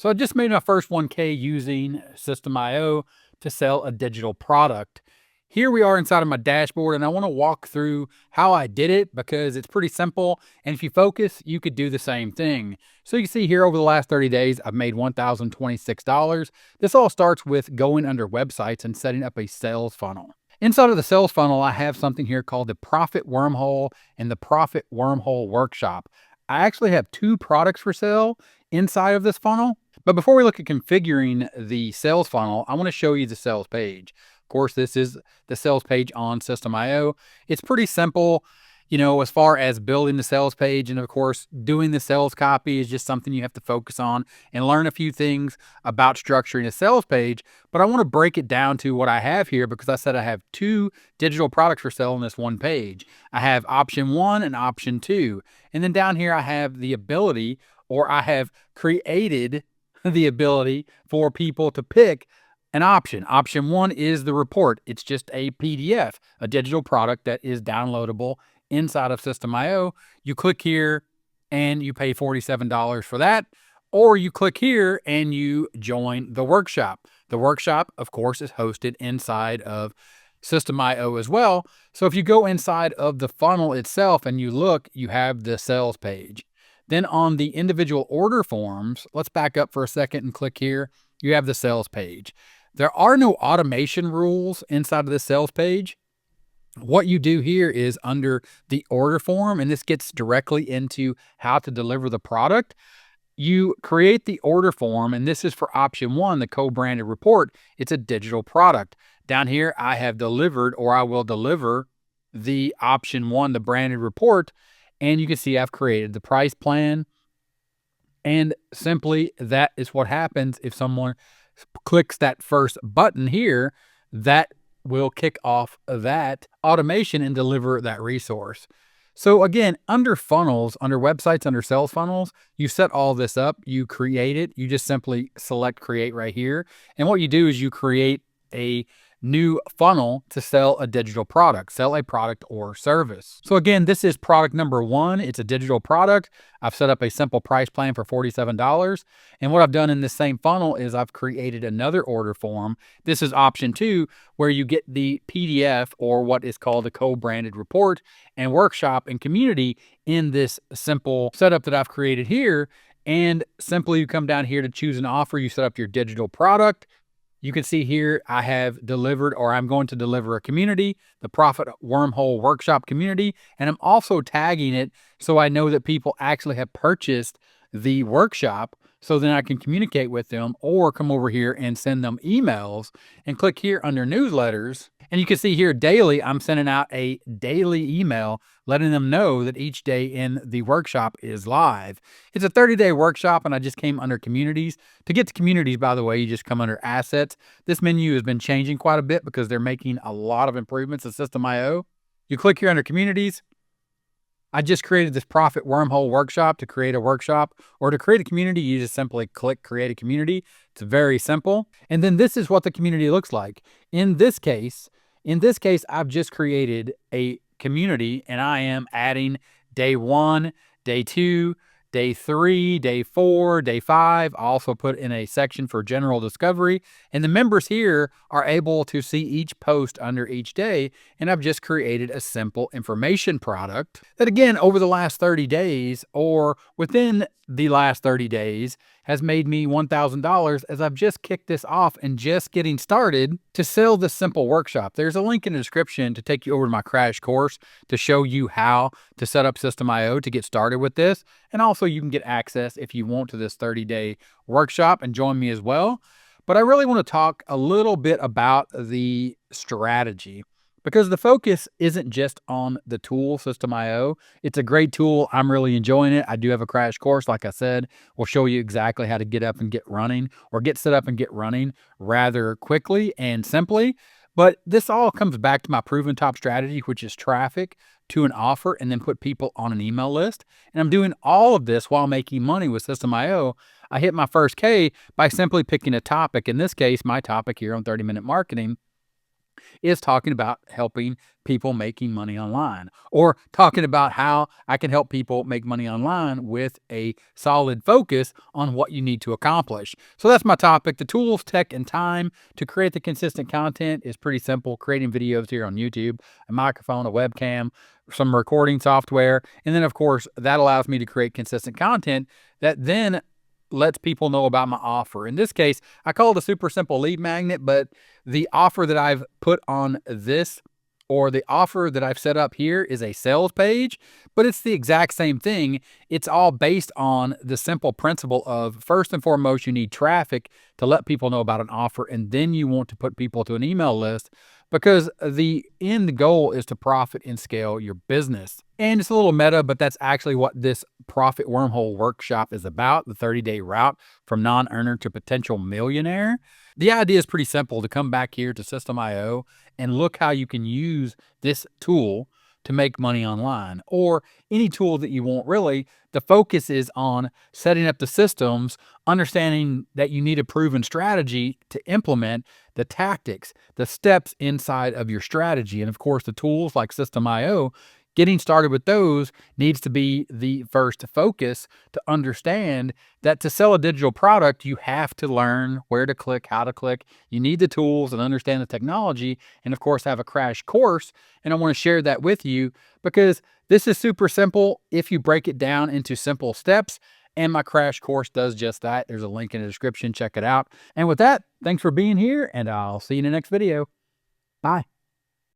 So I just made my first 1K using System.io to sell a digital product. Here we are inside of my dashboard, and I want to walk through how I did it because it's pretty simple. And if you focus, you could do the same thing. So you can see here over the last 30 days, I've made $1,026. This all starts with going under websites and setting up a sales funnel. Inside of the sales funnel, I have something here called the Profit Wormhole and the Profit Wormhole Workshop. I actually have two products for sale inside of this funnel. But before we look at configuring the sales funnel, I want to show you the sales page. Of course, this is the sales page on System.io. It's pretty simple, as far as building the sales page. And of course, doing the sales copy is just something you have to focus on and learn a few things about structuring a sales page. But I want to break it down to what I have here because I said I have two digital products for sale on this one page. I have option 1 and option 2. And then down here, I have the ability, or I have created the ability for people to pick an option. Option 1 is the report. It's just a PDF, a digital product that is downloadable inside of System.io. You click here and you pay $47 for that, or you click here and you join the workshop. The workshop, of course, is hosted inside of System.io as well. So if you go inside of the funnel itself and you look, you have the sales page. Then on the individual order forms, let's back up for a second and click here. You have the sales page. There are no automation rules inside of the sales page. What you do here is under the order form, and this gets directly into how to deliver the product. You create the order form, and this is for option 1, the co-branded report. It's a digital product. Down here, I have delivered, or I will deliver the option 1, the branded report. And you can see I've created the price plan. And simply that is what happens if someone clicks that first button here. That will kick off that automation and deliver that resource. So again, under funnels, under websites, under sales funnels, you set all this up, you create it, you just simply select create right here. And what you do is you create a new funnel to sell a digital product, sell a product or service. So again, this is product number 1. It's a digital product. I've set up a simple price plan for $47. And what I've done in this same funnel is I've created another order form. This is option 2, where you get the PDF, or what is called the co-branded report and workshop and community, in this simple setup that I've created here. And simply you come down here to choose an offer. You set up your digital product. You can see here I have delivered, or I'm going to deliver, a community, the Profit Wormhole Workshop community, and I'm also tagging it so I know that people actually have purchased the workshop, so then I can communicate with them or come over here and send them emails, and click here under newsletters. And you can see here daily, I'm sending out a daily email letting them know that each day in the workshop is live. It's a 30-day workshop, and I just came under communities. To get to communities, by the way, you just come under assets. This menu has been changing quite a bit because they're making a lot of improvements to System.io. You click here under communities. I just created this Profit Wormhole Workshop. To create a workshop or to create a community, you just simply click create a community. It's very simple. And then this is what the community looks like. In this case, I've just created a community, and I am adding day 1, day 2, day 3, day 4, day 5. I also put in a section for general discovery, and the members here are able to see each post under each day. And I've just created a simple information product that, again, over the last 30 days, or within the last 30 days, has made me $1,000, as I've just kicked this off and just getting started to sell this simple workshop. There's a link in the description to take you over to my crash course to show you how to set up System.io to get started with this. And also you can get access, if you want, to this 30-day workshop and join me as well. But I really want to talk a little bit about the strategy, because the focus isn't just on the tool System.io. It's a great tool. I'm really enjoying it. I do have a crash course, like I said. We'll show you exactly how to get up and get running, or get set up and get running rather quickly and simply. But this all comes back to my proven top strategy, which is traffic to an offer and then put people on an email list. And I'm doing all of this while making money with System.io. I hit my first K by simply picking a topic. In this case, my topic here on 30-Minute Marketing is talking about helping people making money online, or talking about how I can help people make money online with a solid focus on what you need to accomplish. So that's my topic. The tools, tech, and time to create the consistent content is pretty simple. Creating videos here on YouTube, a microphone, a webcam, some recording software. And then, of course, that allows me to create consistent content that then lets people know about my offer. In this case, I call it a super simple lead magnet, but the offer that I've put on this, or the offer that I've set up here, is a sales page, but it's the exact same thing. It's all based on the simple principle of, first and foremost, you need traffic to let people know about an offer, and then you want to put people to an email list, because the end goal is to profit and scale your business. And it's a little meta, but that's actually what this profit wormhole workshop is about, the 30-day route from non-earner to potential millionaire. The idea is pretty simple: to come back here to System.io and look how you can use this tool to make money online, or any tool that you want. Really, the focus is on setting up the systems, understanding that you need a proven strategy to implement the tactics, the steps inside of your strategy. And of course, the tools like System.io, getting started with those needs to be the first focus, to understand that to sell a digital product, you have to learn where to click, how to click. You need the tools and understand the technology, and of course, have a crash course. And I want to share that with you because this is super simple if you break it down into simple steps. And my crash course does just that. There's a link in the description. Check it out. And with that, thanks for being here, and I'll see you in the next video. Bye.